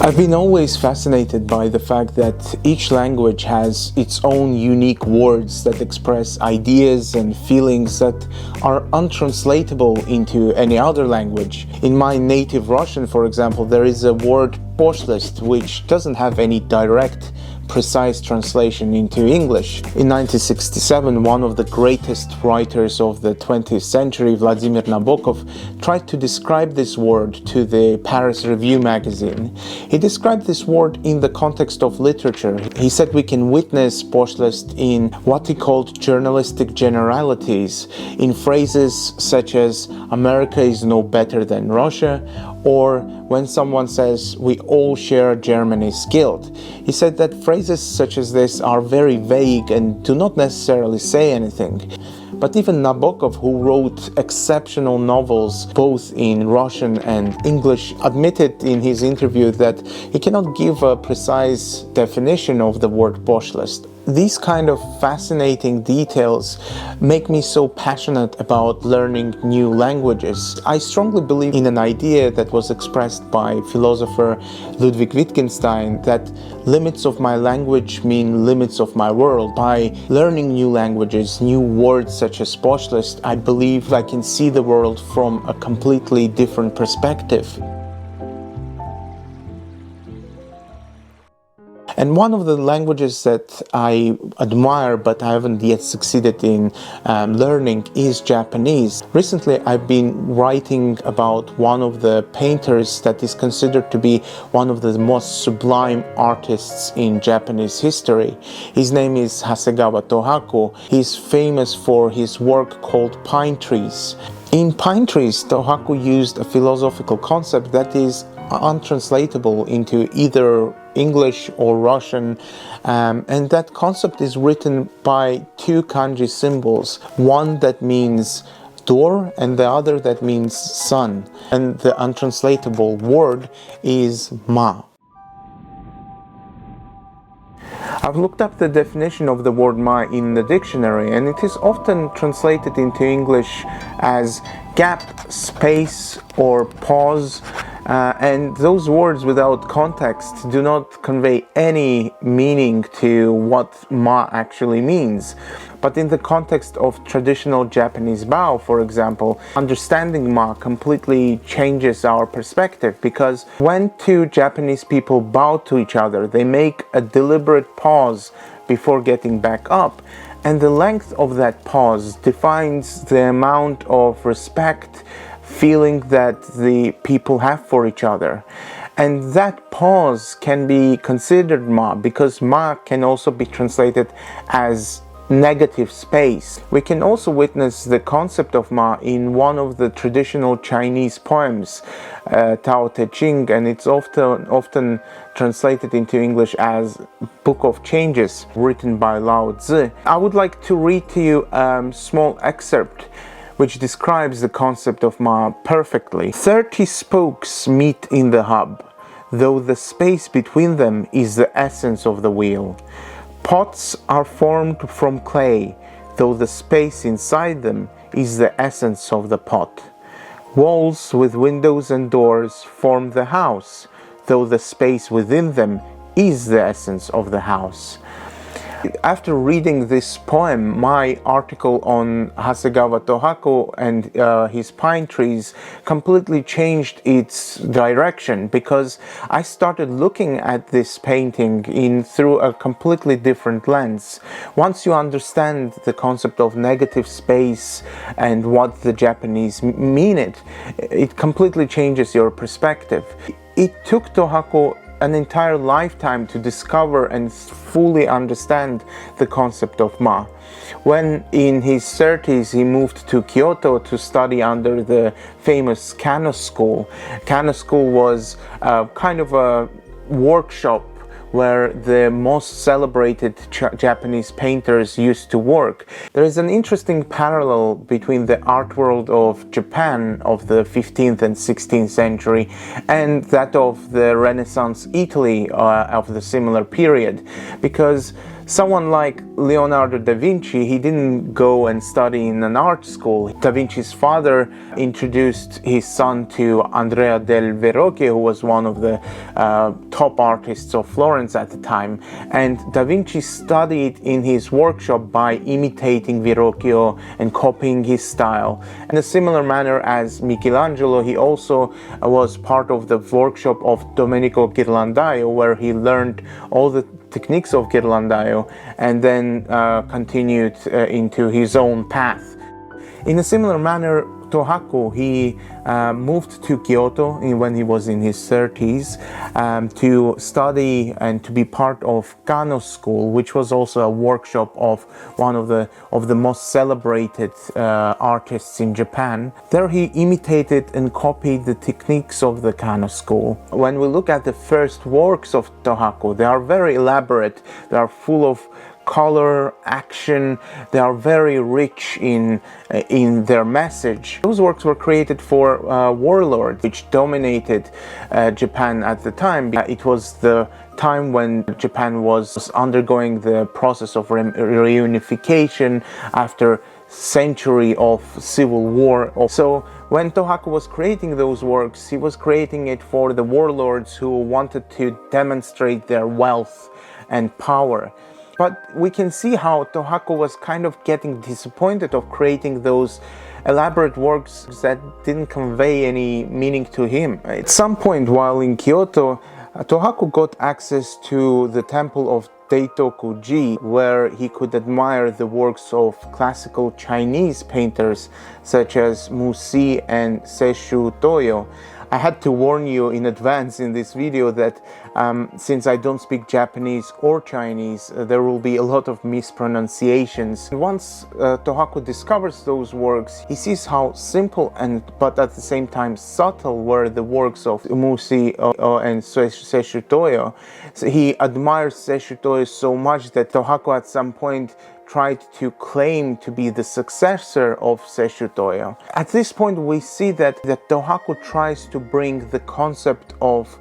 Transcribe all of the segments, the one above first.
I've been always fascinated by the fact that each language has its own unique words that express ideas and feelings that are untranslatable into any other language. In my native Russian, for example, there is a word poshlost which doesn't have any direct precise translation into English. In 1967, one of the greatest writers of the 20th century, Vladimir Nabokov, tried to describe this word to the Paris Review magazine. He described this word in the context of literature. He said we can witness poshlost in what he called journalistic generalities, in phrases such as America is no better than Russia, or when someone says we all share Germany's guilt. He said that phrases such as this are very vague and do not necessarily say anything. But even Nabokov, who wrote exceptional novels both in Russian and English, admitted in his interview that he cannot give a precise definition of the word poshlost. These kind of fascinating details make me so passionate about learning new languages. I strongly believe in an idea that was expressed by philosopher Ludwig Wittgenstein that limits of my language mean limits of my world. By learning new languages, new words such as poshlost, I believe I can see the world from a completely different perspective. And one of the languages that I admire but I haven't yet succeeded in learning is Japanese. Recently I've been writing about one of the painters that is considered to be one of the most sublime artists in Japanese history. His name is Hasugawa Tohaku. He's famous for his work called Pine Trees. In Pine Trees, Tohaku used a philosophical concept that is untranslatable into either English or Russian, and that concept is written by two kanji symbols, one that means door and the other that means sun, and the untranslatable word is ma. I've looked up the definition of the word ma in the dictionary, and it is often translated into English as gap, space, or pause, and those words without context do not convey any meaning to what ma actually means. But in the context of traditional Japanese bow, for example, understanding ma completely changes our perspective, because when two Japanese people bow to each other, they make a deliberate pause before getting back up. And the length of that pause defines the amount of respect, feeling that the people have for each other. And that pause can be considered ma, because ma can also be translated as negative space. We can also witness the concept of ma in one of the traditional Chinese poems, Tao Te Ching, and it's often translated into English as Book of Changes, written by Lao Tzu. I would like to read to you a small excerpt which describes the concept of ma perfectly. 30 spokes meet in the hub, though the space between them is the essence of the wheel. Pots are formed from clay, though the space inside them is the essence of the pot. Walls with windows and doors form the house, though the space within them is the essence of the house. After reading this poem, my article on Hasugawa Tohaku and his pine trees completely changed its direction, because I started looking at this painting through a completely different lens. Once you understand the concept of negative space and what the Japanese mean it completely changes your perspective. It took Tohaku an entire lifetime to discover and fully understand the concept of ma. When in his 30s he moved to Kyoto to study under the famous Kano School. Kano School was kind of a workshop where the most celebrated Japanese painters used to work. There is an interesting parallel between the art world of Japan of the 15th and 16th century and that of the Renaissance Italy of the similar period, because Someone like Leonardo da Vinci, he didn't go and study in an art school. Da Vinci's father introduced his son to Andrea del Verrocchio, who was one of the top artists of Florence at the time. And Da Vinci studied in his workshop by imitating Verrocchio and copying his style. In a similar manner as Michelangelo, he also was part of the workshop of Domenico Ghirlandaio, where he learned all the techniques of Ghirlandaio and then continued into his own path. In a similar manner, Tohaku, he moved to Kyoto when he was in his 30s to study and to be part of Kano School, which was also a workshop of one of the most celebrated artists in Japan. There he imitated and copied the techniques of the Kano School. When we look at the first works of Tohaku, they are very elaborate, they are full of color, action, they are very rich in their message. Those works were created for Warlords, which dominated Japan at the time. It was the time when Japan was undergoing the process of reunification after century of civil war. So when Tohaku was creating those works, he was creating it for the warlords who wanted to demonstrate their wealth and power. But we can see how Tohaku was kind of getting disappointed of creating those elaborate works that didn't convey any meaning to him. At some point while in Kyoto, Tohaku got access to the temple of Daitoku-ji, where he could admire the works of classical Chinese painters such as Mu Si and Seishu Toyo. I had to warn you in advance in this video that since I don't speak Japanese or Chinese, there will be a lot of mispronunciations. Once Tohaku discovers those works, he sees how simple but at the same time subtle were the works of Mu Si and Seishu Toyo. So he admires Seishu Toyo so much that Tohaku at some point tried to claim to be the successor of Seishu Toyo. At this point we see that Tohaku tries to bring the concept of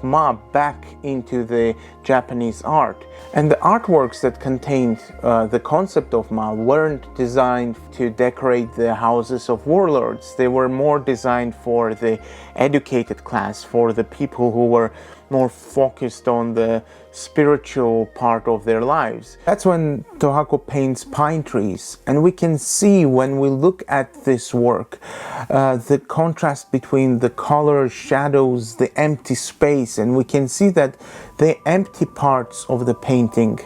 Ma back into the Japanese art. And the artworks that contained the concept of Ma weren't designed to decorate the houses of warlords. They were more designed for the educated class, for the people who were more focused on the spiritual part of their lives. That's when Tohaku paints pine trees, and we can see when we look at this work the contrast between the colors, shadows, the empty space, and we can see that the empty parts of the painting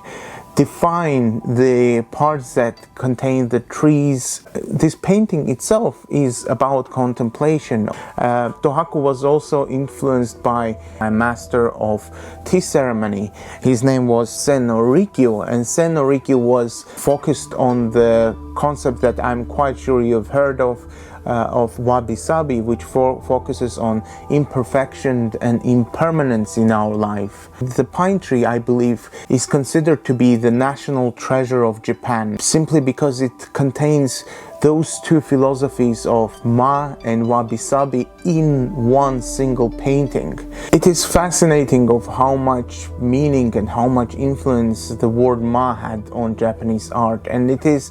define the parts that contain the trees. This painting itself is about contemplation. Tohaku was also influenced by a master of tea ceremony. His name was Sen no Rikyu, and Sen no Rikyu was focused on the concept that I'm quite sure you've heard of wabi-sabi, which focuses on imperfection and impermanence in our life. The pine tree, I believe, is considered to be the national treasure of Japan, simply because it contains those two philosophies of Ma and wabi-sabi in one single painting. It is fascinating of how much meaning and how much influence the word Ma had on Japanese art, and it is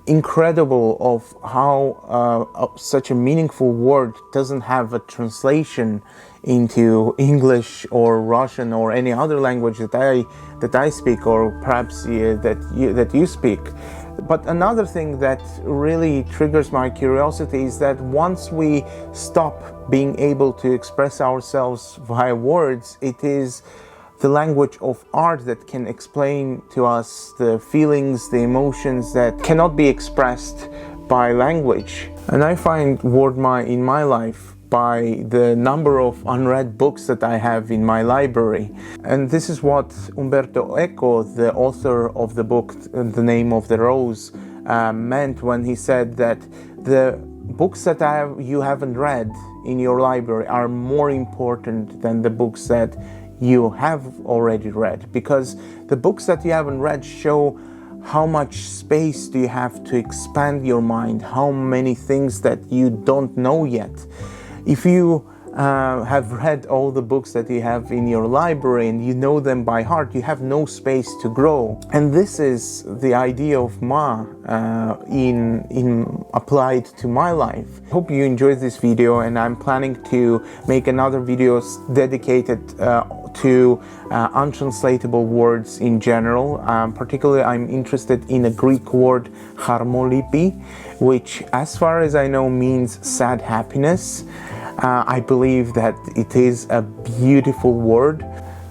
incredible of how such a meaningful word doesn't have a translation into English or Russian or any other language that I speak, or perhaps that you speak. But another thing that really triggers my curiosity is that once we stop being able to express ourselves via words, it is the language of art that can explain to us the feelings, the emotions that cannot be expressed by language. And I find word Ma in my life by the number of unread books that I have in my library. And this is what Umberto Eco, the author of the book The Name of the Rose, meant when he said that the books that you haven't read in your library are more important than the books that you have already read, because the books that you haven't read show how much space do you have to expand your mind, how many things that you don't know yet. If you have read all the books that you have in your library and you know them by heart. You have no space to grow. And this is the idea of Ma in applied to my life. Hope you enjoyed this video, and I'm planning to make another video dedicated to untranslatable words in general. Particularly, I'm interested in a Greek word, harmolipi, which, as far as I know, means sad happiness. I believe that it is a beautiful word.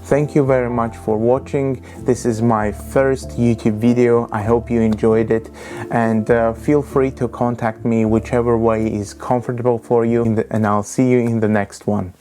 Thank you very much for watching. This is my first YouTube video. I hope you enjoyed it, and feel free to contact me whichever way is comfortable for you, and I'll see you in the next one.